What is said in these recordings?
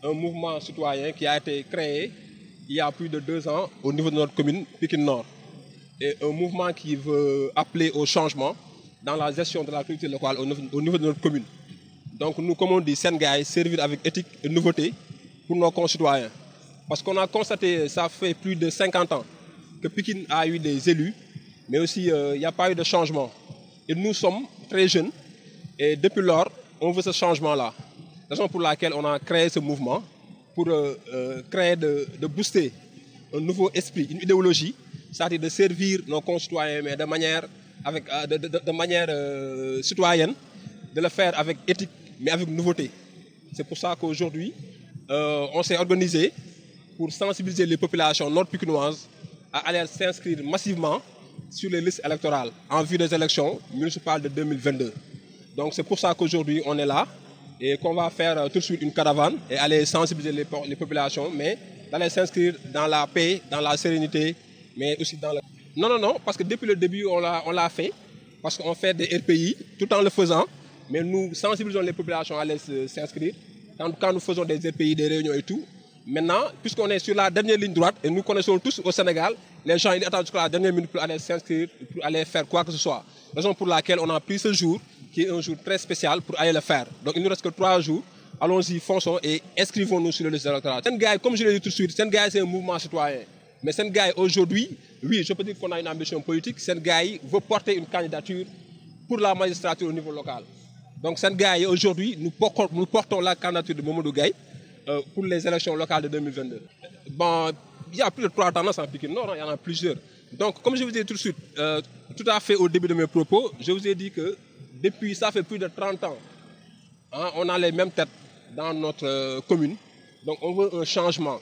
un mouvement citoyen qui a été créé il y a plus de 2 ans au niveau de notre commune Pikine Nord. Et un mouvement qui veut appeler au changement dans la gestion de la culture locale au niveau de notre commune. Donc nous, comme on dit, Sengaï, servir avec éthique et nouveauté pour nos concitoyens. Parce qu'on a constaté, ça fait plus de 50 ans, que Pikine a eu des élus, mais aussi il n'y a pas eu de changement. Et nous sommes très jeunes, et depuis lors, on veut ce changement-là. Raison pour laquelle on a créé ce mouvement, pour créer de booster un nouveau esprit, une idéologie, c'est-à-dire de servir nos concitoyens, mais de manière citoyenne, de le faire avec éthique, mais avec nouveauté. C'est pour ça qu'aujourd'hui, on s'est organisé pour sensibiliser les populations nord-pikinoises à aller s'inscrire massivement sur les listes électorales en vue des élections municipales de 2022. Donc c'est pour ça qu'aujourd'hui on est là et qu'on va faire tout de suite une caravane et aller sensibiliser les populations, mais d'aller s'inscrire dans la paix, dans la sérénité, mais aussi dans le... Non, parce que depuis le début on l'a fait, parce qu'on fait des RPI tout en le faisant, mais nous sensibilisons les populations à aller s'inscrire quand nous faisons des RPI, des réunions et tout. Maintenant, puisqu'on est sur la dernière ligne droite, et nous connaissons tous au Sénégal, les gens ils attendent jusqu'à la dernière minute pour aller s'inscrire, pour aller faire quoi que ce soit. Raison pour laquelle on a pris ce jour, qui est un jour très spécial, pour aller le faire. Donc il ne nous reste que 3 jours. Allons-y, fonçons et inscrivons-nous sur le liste électorale. Sengaï, comme je l'ai dit tout de suite, Sengaï c'est un mouvement citoyen. Mais Sengaï aujourd'hui, oui, je peux dire qu'on a une ambition politique. Sengaï veut porter une candidature pour la magistrature au niveau local. Donc Sengaï aujourd'hui, nous portons la candidature de Mamadou Gaye pour les élections locales de 2022. Bon, il y a plus de 3 tendances en Pikine Nord, il y en a plusieurs. Donc, comme je vous ai dit tout de suite, tout à fait au début de mes propos, je vous ai dit que depuis, ça fait plus de 30 ans, hein, on a les mêmes têtes dans notre commune. Donc, on veut un changement,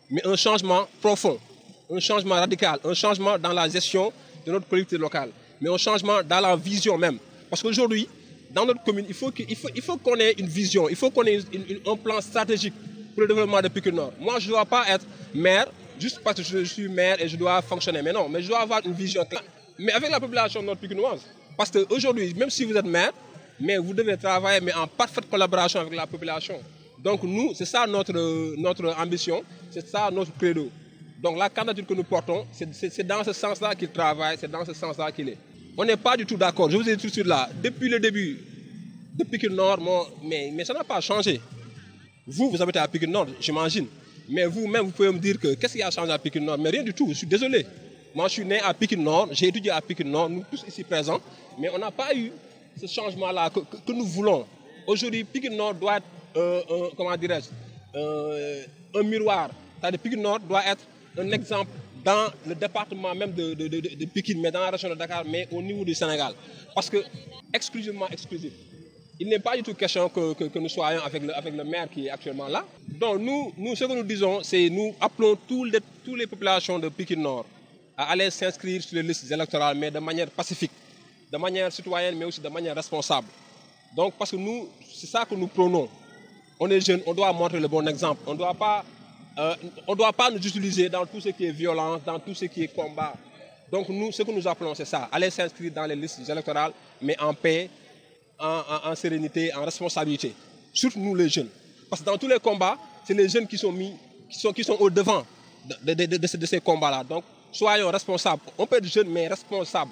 mais un changement profond, un changement radical, un changement dans la gestion de notre collectivité locale, mais un changement dans la vision même. Parce qu'aujourd'hui, dans notre commune, il faut qu'on ait une vision, il faut qu'on ait un plan stratégique pour le développement de Pikine Nord. Moi, je ne dois pas être maire juste parce que je suis maire et je dois fonctionner. Mais non, mais je dois avoir une vision claire. Mais avec la population nord-pikinoise. Parce qu'aujourd'hui, même si vous êtes maire, mais vous devez travailler mais en parfaite collaboration avec la population. Donc nous, c'est ça notre ambition, c'est ça notre credo. Donc la candidature que nous portons, c'est dans ce sens-là qu'il travaille, c'est dans ce sens-là qu'il est. On n'est pas du tout d'accord. Je vous ai dit tout de suite là, depuis le début de Pikine Nord, mais ça n'a pas changé. Vous habitez à Pikine Nord, j'imagine. Mais vous-même, vous pouvez me dire que qu'est-ce qui a changé à Pikine Nord? Mais rien du tout, je suis désolé. Moi, je suis né à Pikine Nord, j'ai étudié à Pikine Nord, nous tous ici présents, mais on n'a pas eu ce changement-là que nous voulons. Aujourd'hui, Pikine Nord doit être, comment dirais-je, un miroir. C'est-à-dire Pikine Nord doit être un exemple dans le département même de Pikine, mais dans la région de Dakar, mais au niveau du Sénégal. Parce que, exclusivement exclusif. Il n'est pas du tout question que nous soyons avec le maire qui est actuellement là. Donc nous ce que nous disons, c'est nous appelons toutes les populations de Pikine Nord à aller s'inscrire sur les listes électorales, mais de manière pacifique, de manière citoyenne, mais aussi de manière responsable. Donc parce que nous, c'est ça que nous prônons. On est jeunes, on doit montrer le bon exemple. On ne doit pas nous utiliser dans tout ce qui est violence, dans tout ce qui est combat. Donc nous, ce que nous appelons, c'est ça, aller s'inscrire dans les listes électorales, mais en paix, en sérénité, en responsabilité. Surtout nous les jeunes. Parce que dans tous les combats, c'est les jeunes qui sont au devant de ces combats-là. Donc soyons responsables. On peut être jeunes, mais responsables.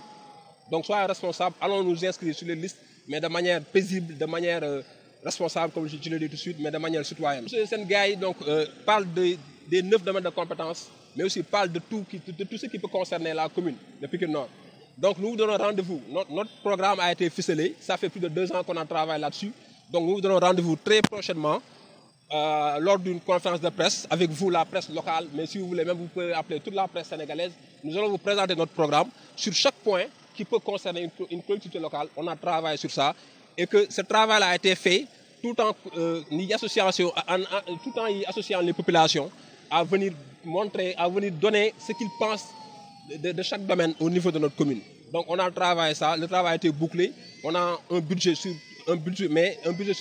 Donc soyons responsables, allons nous inscrire sur les listes, mais de manière paisible, de manière responsable, comme je l'ai dit tout de suite, mais de manière citoyenne. M. Sengaï parle des 9 domaines de compétences, mais aussi parle de tout ce qui peut concerner la commune de Pikine Nord. Donc nous vous donnons rendez-vous. Notre programme a été ficelé. Ça fait plus de 2 ans qu'on a travaillé là-dessus. Donc nous vous donnons rendez-vous très prochainement lors d'une conférence de presse avec vous, la presse locale. Mais si vous voulez même, vous pouvez appeler toute la presse sénégalaise. Nous allons vous présenter notre programme sur chaque point qui peut concerner une collectivité locale. On a travaillé sur ça. Et que ce travail a été fait tout en y associant les populations à venir montrer, à venir donner ce qu'ils pensent de chaque domaine au niveau de notre commune. Donc on a travaillé ça, le travail a été bouclé, on a un budget sur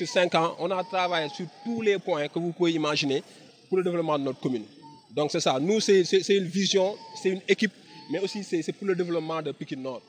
5 ans, on a travaillé sur tous les points que vous pouvez imaginer pour le développement de notre commune. Donc c'est ça, nous c'est une vision, c'est une équipe, mais aussi c'est pour le développement de Pikine Nord.